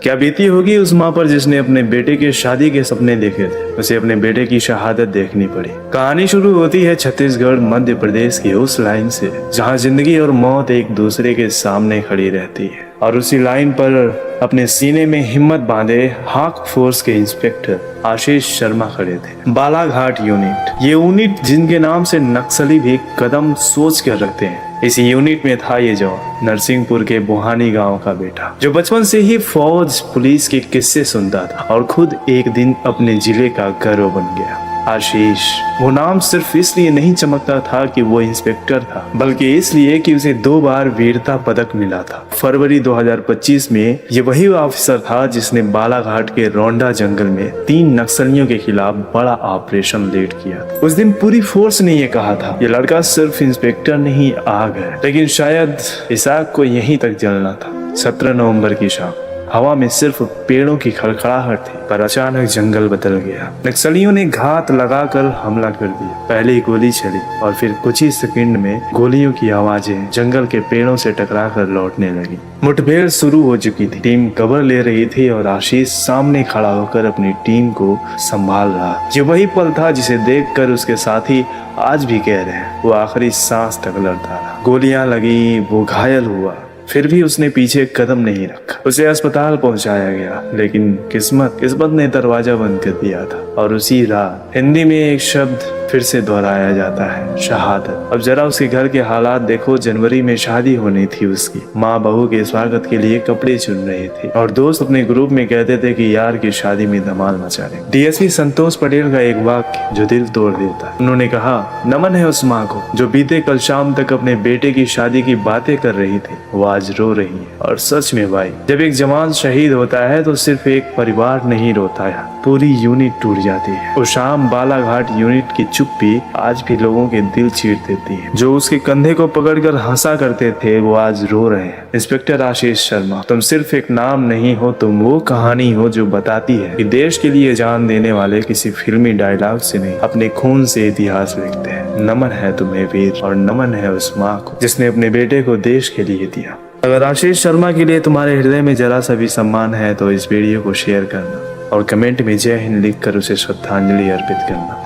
क्या बीती होगी उस माँ पर जिसने अपने बेटे के शादी के सपने देखे थे। उसे अपने बेटे की शहादत देखनी पड़ी। कहानी शुरू होती है छत्तीसगढ़ मध्य प्रदेश की उस लाइन से जहाँ जिंदगी और मौत एक दूसरे के सामने खड़ी रहती है, और उसी लाइन पर अपने सीने में हिम्मत बांधे हाक फोर्स के इंस्पेक्टर आशीष शर्मा खड़े थे। बालाघाट यूनिट, ये यूनिट जिनके नाम से नक्सली भी कदम सोच कर रखते हैं। इस यूनिट में था ये जवान, नरसिंहपुर के बुहानी गांव का बेटा, जो बचपन से ही फौज पुलिस के किस्से सुनता था और खुद एक दिन अपने जिले का गर्व बन गया। आशीष, वो नाम सिर्फ इसलिए नहीं चमकता था कि वो इंस्पेक्टर था, बल्कि इसलिए कि उसे 2 बार वीरता पदक मिला था। फरवरी 2025 में ये वही ऑफिसर था जिसने बालाघाट के रोंडा जंगल में 3 नक्सलियों के खिलाफ बड़ा ऑपरेशन लीड किया। उस दिन पूरी फोर्स ने ये कहा था, ये लड़का सिर्फ इंस्पेक्टर नहीं आग है, लेकिन शायद इस आग को यहीं तक जलना था। 17 नवंबर की शाम, हवा में सिर्फ पेड़ों की खड़खड़ाहट थी, पर अचानक जंगल बदल गया। नक्सलियों ने घात लगाकर हमला कर दिया। पहले गोली चली और फिर कुछ ही सेकंड में गोलियों की आवाजें जंगल के पेड़ों से टकराकर लौटने लगी। मुठभेड़ शुरू हो चुकी थी। टीम कवर ले रही थी और आशीष सामने खड़ा होकर अपनी टीम को संभाल रहा। ये वही पल था जिसे देखकर उसके साथी आज भी कह रहे हैं वो आखिरी सांस तक लड़ता रहा। गोलियां लगी, वो घायल हुआ, फिर भी उसने पीछे कदम नहीं रखा। उसे अस्पताल पहुंचाया गया, लेकिन किस्मत ने दरवाजा बंद कर दिया था। और उसी रात हिंदी में एक शब्द फिर से दोहराया जाता है, शहादत। अब जरा उसके घर के हालात देखो। जनवरी में शादी होनी थी उसकी। माँ बहू के स्वागत के लिए कपड़े चुन रहे थे और दोस्त अपने ग्रुप में कहते थे कि यार की शादी में धमाल मचा रहे। डीएसपी संतोष पटेल का एक वाक्य जो दिल तोड़ देता। उन्होंने कहा, नमन है उस माँ को जो बीते कल शाम तक अपने बेटे की शादी की बातें कर रही थी, वो आज रो रही है। और सच में भाई, जब एक जवान शहीद होता है तो सिर्फ एक परिवार नहीं रोता है, पूरी यूनिट टूट जाती है। उस शाम बालाघाट यूनिट की चुप्पी आज भी लोगों के दिल चीर देती है। जो उसके कंधे को पकड़कर हंसा करते थे वो आज रो रहे हैं। इंस्पेक्टर आशीष शर्मा, तुम सिर्फ एक नाम नहीं हो, तुम वो कहानी हो जो बताती है कि देश के लिए जान देने वाले किसी फिल्मी डायलॉग से नहीं, अपने खून से इतिहास लिखते हैं। नमन है तुम्हें वीर, और नमन है उस माँ को जिसने अपने बेटे को देश के लिए दिया। अगर आशीष शर्मा के लिए तुम्हारे हृदय में जरा सा भी सम्मान है तो इस वीडियो को शेयर करना और कमेंट में जय हिंद लिखकर उसे श्रद्धांजलि अर्पित करना।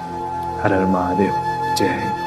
हर हर महादेव, जय हिंद।